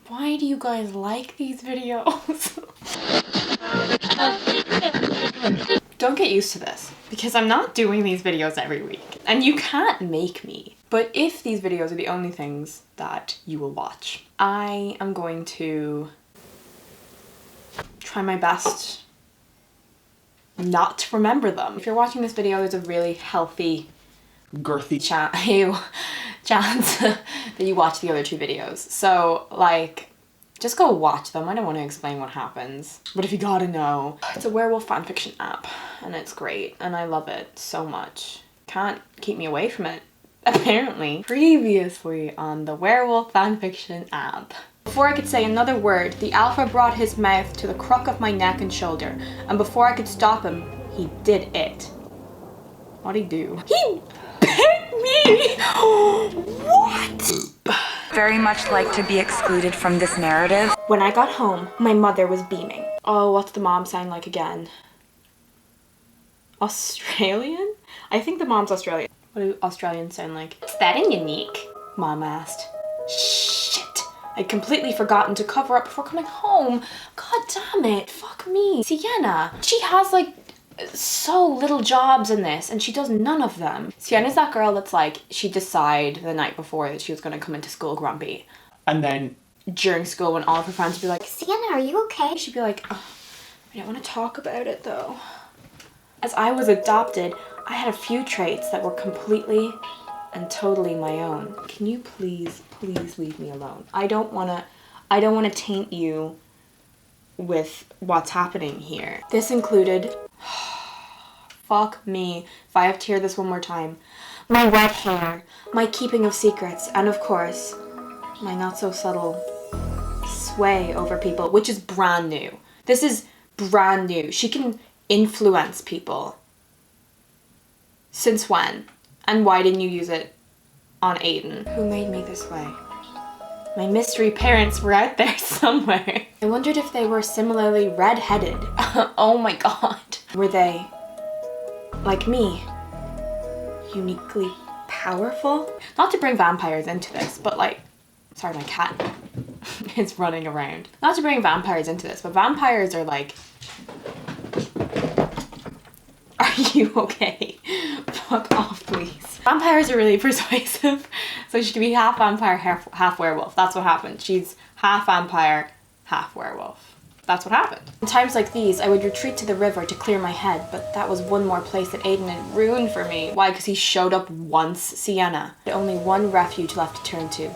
Why do you guys like these videos? Don't get used to this, because I'm not doing these videos every week, and you can't make me. But if these videos are the only things that you will watch, I am going to try my best not to remember them. If you're watching this video, there's a really healthy, girthy chance that you watch the other two videos. So, like, just go watch them. I don't want to explain what happens. But if you gotta know, it's a werewolf fanfiction app, and it's great, and I love it so much. Can't keep me away from it, apparently. Previously on the werewolf fanfiction app. Before I could say another word, the alpha brought his mouth to the crook of my neck and shoulder, and before I could stop him, he did it. What'd he do? He bit me! What? Very much like to be excluded from this narrative. When I got home, my mother was beaming. Oh, what's the mom sound like again? Australian? I think the mom's Australian. What do Australians sound like? Is that in unique? Mom asked. Shit! I'd completely forgotten to cover up before coming home. God damn it, fuck me. Sienna, she has like so little jobs in this and she does none of them. Sienna's that girl that's like, she'd decide the night before that she was gonna come into school grumpy. And then during school when all of her friends would be like, Sienna, are you okay? She'd be like, oh, I don't want to talk about it though. As I was adopted, I had a few traits that were completely and totally my own. Can you please leave me alone? I don't wanna taint you with what's happening here. This included, fuck me, if I have to hear this one more time, my red hair, my keeping of secrets, and of course, my not so subtle sway over people, which is brand new. This is brand new. She can influence people. Since when? And why didn't you use it on Aiden? Who made me this way? My mystery parents were out there somewhere. I wondered if they were similarly red-headed. Oh my god. Were they, like me, uniquely powerful? Not to bring vampires into this, but like, sorry, my cat is running around. Not to bring vampires into this, but vampires are like, are you okay? Fuck off, please. Vampires are really persuasive. So she could be half vampire, half werewolf. That's what happened. She's half vampire, half werewolf. That's what happened. In times like these, I would retreat to the river to clear my head, but that was one more place that Aiden had ruined for me. Why? Because he showed up once, Sienna. I had only one refuge left to turn to.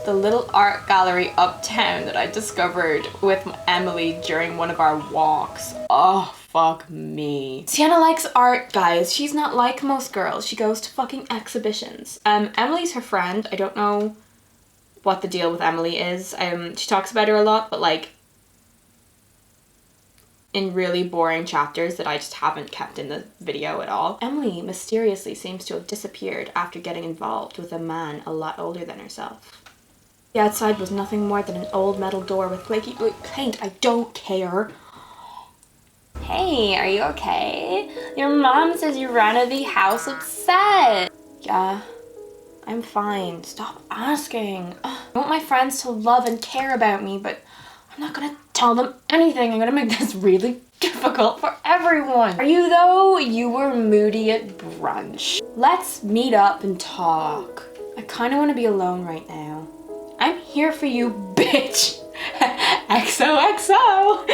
The little art gallery uptown that I discovered with Emily during one of our walks. Oh, fuck me. Sienna likes art, guys. She's not like most girls. She goes to fucking exhibitions. Emily's her friend. I don't know what the deal with Emily is. She talks about her a lot, but like in really boring chapters that I just haven't kept in the video at all. Emily mysteriously seems to have disappeared after getting involved with a man a lot older than herself. The outside was nothing more than an old metal door with flaky blue paint. I don't care. Hey, are you okay? Your mom says you ran out of the house upset. Yeah, I'm fine. Stop asking. I want my friends to love and care about me, but I'm not gonna tell them anything. I'm gonna make this really difficult for everyone. Are you though? You were moody at brunch. Let's meet up and talk. I kinda wanna be alone right now. I'm here for you, bitch. XOXO.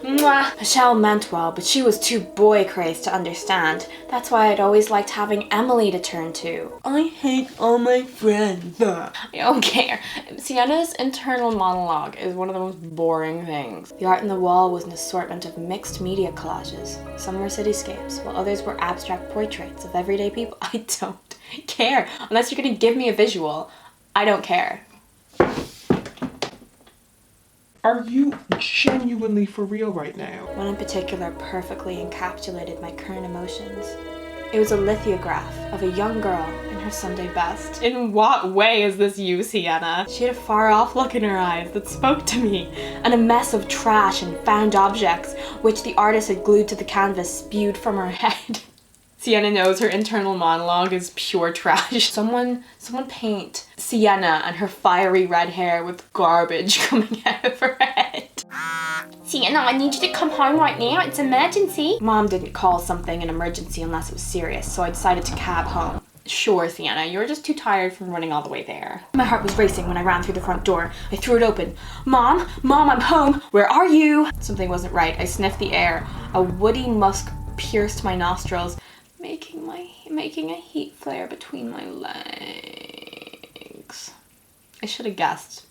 Mwah. Michelle meant well, but she was too boy crazed to understand. That's why I'd always liked having Emily to turn to. I hate all my friends. I don't care. Sienna's internal monologue is one of the most boring things. The art on the wall was an assortment of mixed media collages. Some were cityscapes, while others were abstract portraits of everyday people. I don't care. Unless you're gonna give me a visual, I don't care. Are you genuinely for real right now? One in particular perfectly encapsulated my current emotions. It was a lithograph of a young girl in her Sunday best. In what way is this you, Sienna? She had a far-off look in her eyes that spoke to me, and a mess of trash and found objects, which the artist had glued to the canvas, spewed from her head. Sienna knows her internal monologue is pure trash. Someone paint Sienna and her fiery red hair with garbage coming out of her head. Sienna, I need you to come home right now. It's emergency. Mom didn't call something an emergency unless it was serious, so I decided to cab home. Sure, Sienna, you were just too tired from running all the way there. My heart was racing when I ran through the front door. I threw it open. Mom, I'm home. Where are you? Something wasn't right. I sniffed the air. A woody musk pierced my nostrils, making a heat flare between my legs. I should have guessed.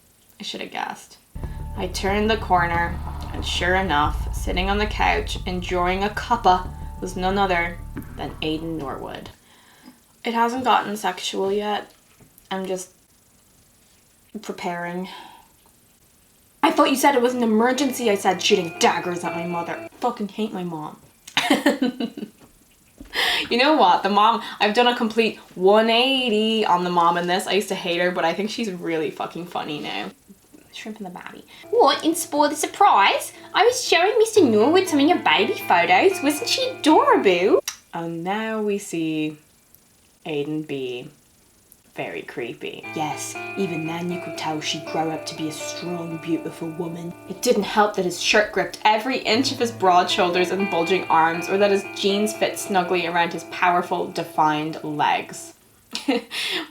I turned the corner, and sure enough, sitting on the couch, enjoying a cuppa, was none other than Aiden Norwood. It hasn't gotten sexual yet. I'm just preparing. I thought you said it was an emergency, I said, shooting daggers at my mother. I fucking hate my mom. You know what? The mom, I've done a complete 180 on the mom in this. I used to hate her, but I think she's really fucking funny now. Shrimp in the babby. What, in Spoil the Surprise? I was showing Mr. Norwood some of your baby photos. Wasn't she adorable? And now we see Aiden be very creepy. Yes, even then you could tell she'd grow up to be a strong, beautiful woman. It didn't help that his shirt gripped every inch of his broad shoulders and bulging arms, or that his jeans fit snugly around his powerful, defined legs.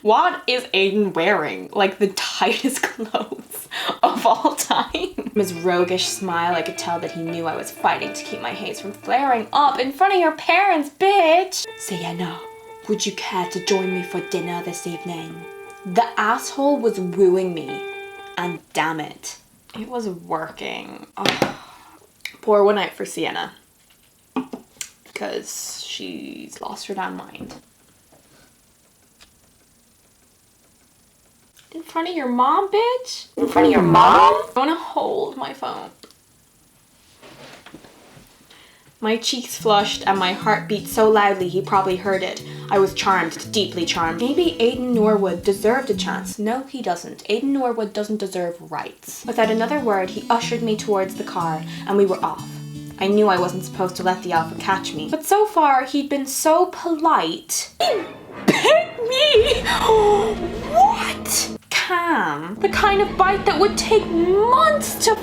What is Aiden wearing? Like the tightest clothes of all time. From his roguish smile, I could tell that he knew I was fighting to keep my haze from flaring up in front of your parents, bitch! Sienna, would you care to join me for dinner this evening? The asshole was wooing me, and damn it, it was working. Oh. Pour one out for Sienna, because she's lost her damn mind. In front of your mom, bitch? In front of your mom? I want to hold my phone. My cheeks flushed and my heart beat so loudly he probably heard it. I was charmed, deeply charmed. Maybe Aiden Norwood deserved a chance. No, he doesn't. Aiden Norwood doesn't deserve rights. Without another word, he ushered me towards the car and we were off. I knew I wasn't supposed to let the alpha catch me. But so far, he'd been so polite. He bit me! What? Calm. The kind of bite that would take months to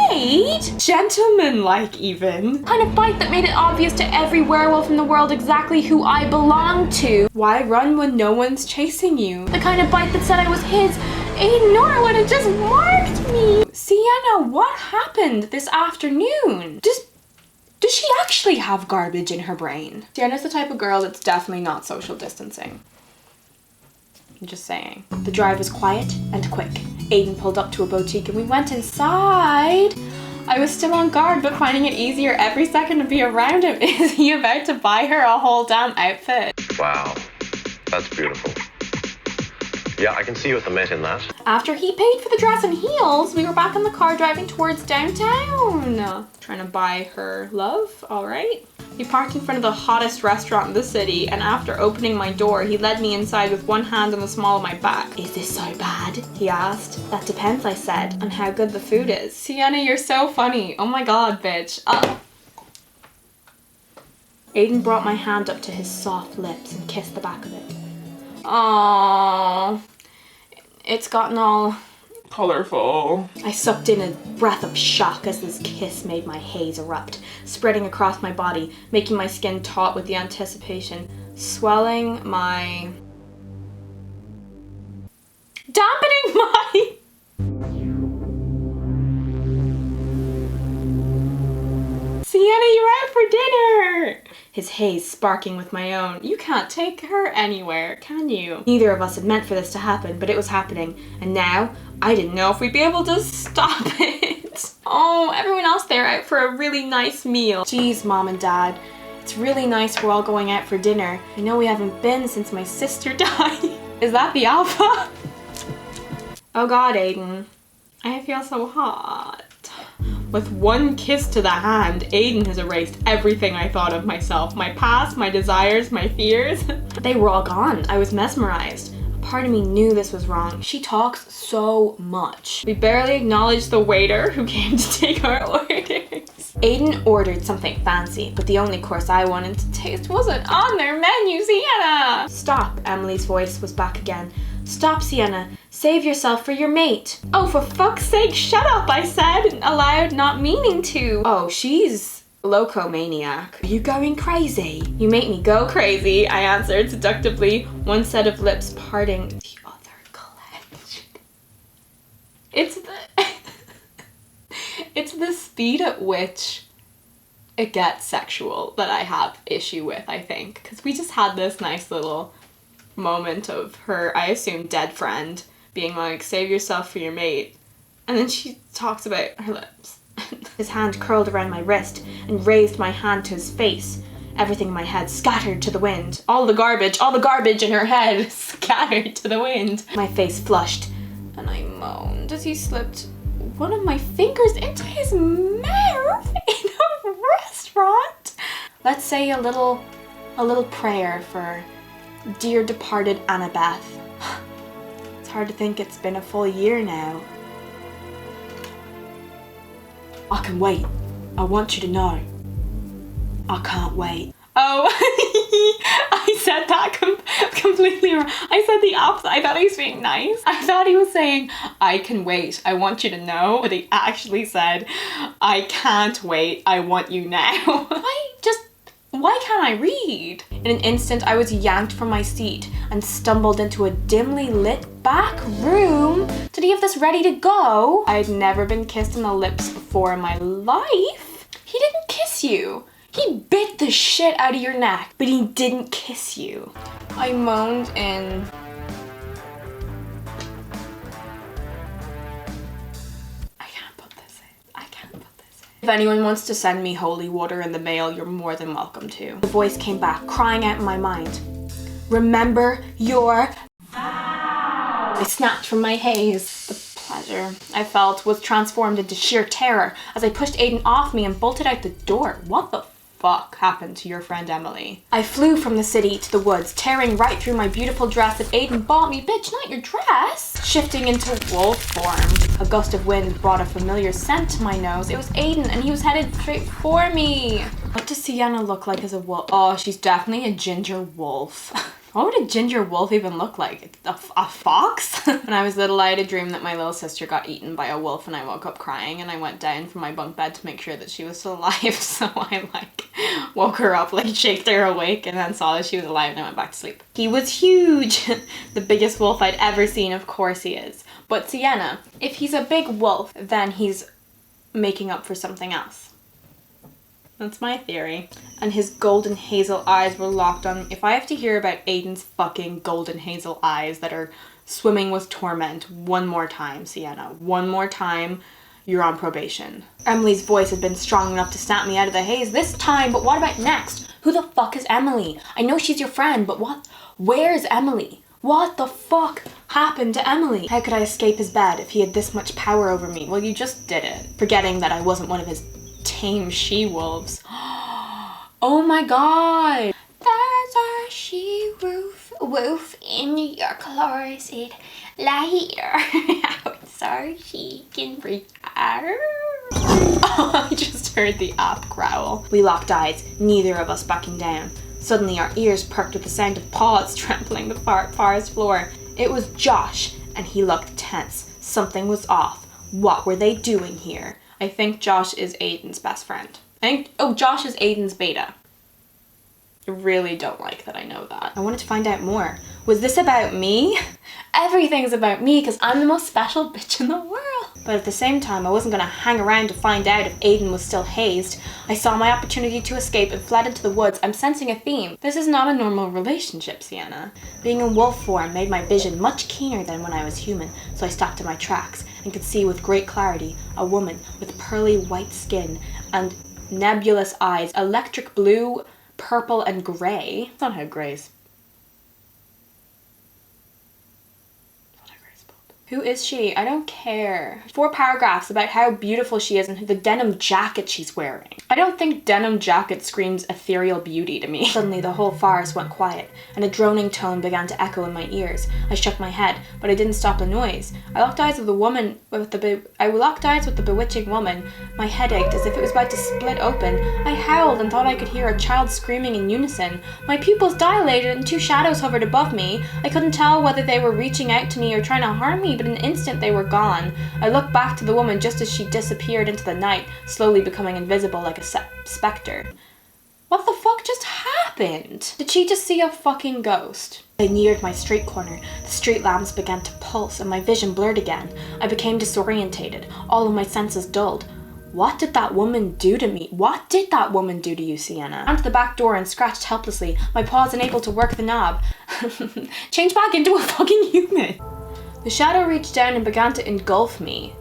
fade. Gentleman-like even. The kind of bite that made it obvious to every werewolf in the world exactly who I belonged to. Why run when no one's chasing you? The kind of bite that said I was his. Aiden Norwood had just marked me. Sienna, what happened this afternoon? Does she actually have garbage in her brain? Sienna's the type of girl that's definitely not social distancing. I'm just saying. The drive was quiet and quick. Aiden pulled up to a boutique and we went inside. I was still on guard, but finding it easier every second to be around him. Is he about to buy her a whole damn outfit? Wow, that's beautiful. Yeah, I can see you with the Met in that. After he paid for the dress and heels, we were back in the car driving towards downtown. Trying to buy her love, all right. We parked in front of the hottest restaurant in the city, and after opening my door, he led me inside with one hand on the small of my back. Is this so bad? He asked. That depends, I said, on how good the food is. Sienna, you're so funny. Oh my god, bitch. Aiden brought my hand up to his soft lips and kissed the back of it. Aww. It's gotten all colorful. I sucked in a breath of shock as this kiss made my haze erupt, spreading across my body, making my skin taut with the anticipation, swelling my... dampening my... Sienna, you're out for dinner! His haze sparking with my own. You can't take her anywhere, can you? Neither of us had meant for this to happen, but it was happening. And now, I didn't know if we'd be able to stop it. Oh, everyone else there out for a really nice meal. Jeez, Mom and Dad. It's really nice we're all going out for dinner. I know we haven't been since my sister died. Is that the alpha? Oh god, Aiden. I feel so hot. With one kiss to the hand, Aiden has erased everything I thought of myself. My past, my desires, my fears. They were all gone. I was mesmerized. A Part of me knew this was wrong. She talks so much. We barely acknowledged the waiter who came to take our orders. Aiden ordered something fancy, but the only course I wanted to taste wasn't on their menu, Sienna! Stop, Emily's voice was back again. Stop, Sienna. Save yourself for your mate. Oh, for fuck's sake, shut up, I said, aloud, not meaning to. Oh, she's loco-maniac. Are you going crazy? You make me go crazy, I answered seductively, one set of lips parting, the other clenched. It's the speed at which it gets sexual that I have issue with, I think. Because we just had this nice little moment of her, I assume, dead friend being like, save yourself for your mate. And then she talks about her lips. His hand curled around my wrist and raised my hand to his face. Everything in my head scattered to the wind. All the garbage in her head scattered to the wind. My face flushed and I moaned as he slipped one of my fingers into his mouth in a restaurant. Let's say a little prayer for dear departed Annabeth. It's hard to think it's been a full year now. I can wait. I want you to know. I can't wait. Oh, I said that completely wrong. I said the opposite. I thought he was being nice. I thought he was saying, I can wait. I want you to know. But he actually said, I can't wait. I want you now. Why can't I read? In an instant, I was yanked from my seat and stumbled into a dimly lit back room. Did he have this ready to go? I had never been kissed on the lips before in my life. He didn't kiss you. He bit the shit out of your neck, but he didn't kiss you. I moaned in. If anyone wants to send me holy water in the mail, you're more than welcome to. The voice came back, crying out in my mind. Remember your vows. I snapped from my haze. The pleasure I felt was transformed into sheer terror as I pushed Aiden off me and bolted out the door. What the fuck happened to your friend Emily? I flew from the city to the woods, tearing right through my beautiful dress that Aiden bought me. Bitch, not your dress! Shifting into wolf form. A gust of wind brought a familiar scent to my nose. It was Aiden and he was headed straight for me. What does Sienna look like as a wolf? Oh, she's definitely a ginger wolf. What would a ginger wolf even look like? A fox? When I was little, I had a dream that my little sister got eaten by a wolf and I woke up crying and I went down from my bunk bed to make sure that she was still alive. So I woke her up, shaked her awake and then saw that she was alive and I went back to sleep. He was huge. The biggest wolf I'd ever seen, of course he is. But Sienna, if he's a big wolf, then he's making up for something else. That's my theory. And his golden hazel eyes were locked on me. If I have to hear about Aiden's fucking golden hazel eyes that are swimming with torment one more time, Sienna, one more time, you're on probation. Emily's voice had been strong enough to snap me out of the haze this time, but what about next? Who the fuck is Emily? I know she's your friend, but what? Where's Emily? What the fuck happened to Emily? How could I escape his bed if he had this much power over me? Well, you just did it, forgetting that I wasn't one of his tame she-wolves. Oh my god! There's a she-wolf in your closet. Let her out so she can breathe. Oh, I just heard the app growl. We locked eyes, neither of us backing down. Suddenly our ears perked with the sound of paws trampling the forest floor. It was Josh, and he looked tense. Something was off. What were they doing here? I think Josh is Aiden's best friend. Josh is Aiden's beta. I really don't like that I know that. I wanted to find out more. Was this about me? Everything's about me because I'm the most special bitch in the world. But at the same time, I wasn't going to hang around to find out if Aiden was still hazed. I saw my opportunity to escape and fled into the woods. I'm sensing a theme. This is not a normal relationship, Sienna. Being in wolf form made my vision much keener than when I was human, so I stopped in my tracks and could see with great clarity a woman with pearly white skin and nebulous eyes, electric blue, purple, and grey. That's not how grey's. Who is she? I don't care. 4 paragraphs about how beautiful she is and the denim jacket she's wearing. I don't think denim jacket screams ethereal beauty to me. Suddenly the whole forest went quiet and a droning tone began to echo in my ears. I shook my head, but I didn't stop the noise. I locked eyes with the bewitching woman. My head ached as if it was about to split open. I howled and thought I could hear a child screaming in unison. My pupils dilated and 2 shadows hovered above me. I couldn't tell whether they were reaching out to me or trying to harm me, but in an instant they were gone. I looked back to the woman just as she disappeared into the night, slowly becoming invisible like a spectre. What the fuck just happened? Did she just see a fucking ghost? I neared my street corner. The street lamps began to pulse and my vision blurred again. I became disorientated, all of my senses dulled. What did that woman do to me? What did that woman do to you, Sienna? I ran to the back door and scratched helplessly, my paws unable to work the knob. Change back into a fucking human. The shadow reached down and began to engulf me.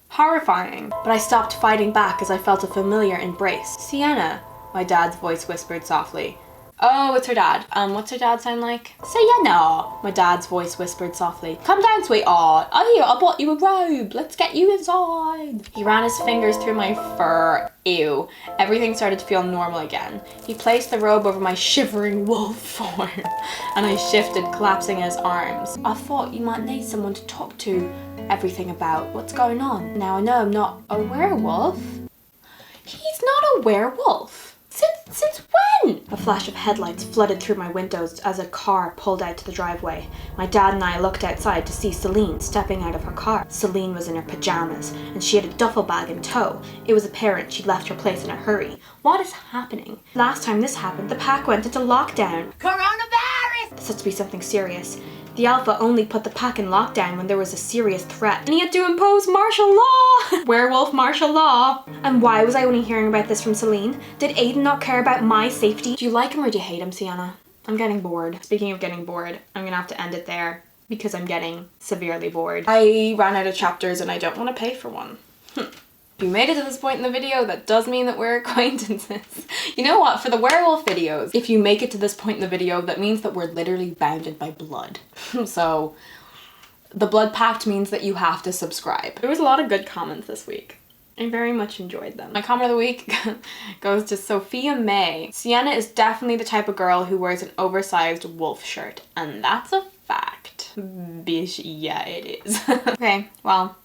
Horrifying, but I stopped fighting back as I felt a familiar embrace. Sienna, my dad's voice whispered softly. Oh, it's her dad. What's her dad sound like? Sienna, my dad's voice whispered softly. Come down, sweetheart. I bought you a robe. Let's get you inside. He ran his fingers through my fur. Ew. Everything started to feel normal again. He placed the robe over my shivering wolf form, and I shifted, collapsing in his arms. I thought you might need someone to talk to everything about. What's going on? Now I know I'm not a werewolf. He's not a werewolf. Since when? A flash of headlights flooded through my windows as a car pulled out to the driveway. My dad and I looked outside to see Celine stepping out of her car. Celine was in her pajamas, and she had a duffel bag in tow. It was apparent she'd left her place in a hurry. What is happening? Last time this happened, the pack went into lockdown. Coronavirus! This had to be something serious. The Alpha only put the pack in lockdown when there was a serious threat, and he had to impose martial law! Werewolf martial law! And why was I only hearing about this from Celine? Did Aiden not care about my safety? Do you like him or do you hate him, Sienna? I'm getting bored. Speaking of getting bored, I'm gonna have to end it there because I'm getting severely bored. I ran out of chapters and I don't want to pay for one. If you made it to this point in the video, that does mean that we're acquaintances. You know what? For the werewolf videos, if you make it to this point in the video, that means that we're literally bounded by blood. So the blood pact means that you have to subscribe. There was a lot of good comments this week. I very much enjoyed them. My comment of the week goes to Sophia May. Sienna is definitely the type of girl who wears an oversized wolf shirt. And that's a fact. Bish, yeah, it is. Okay, well,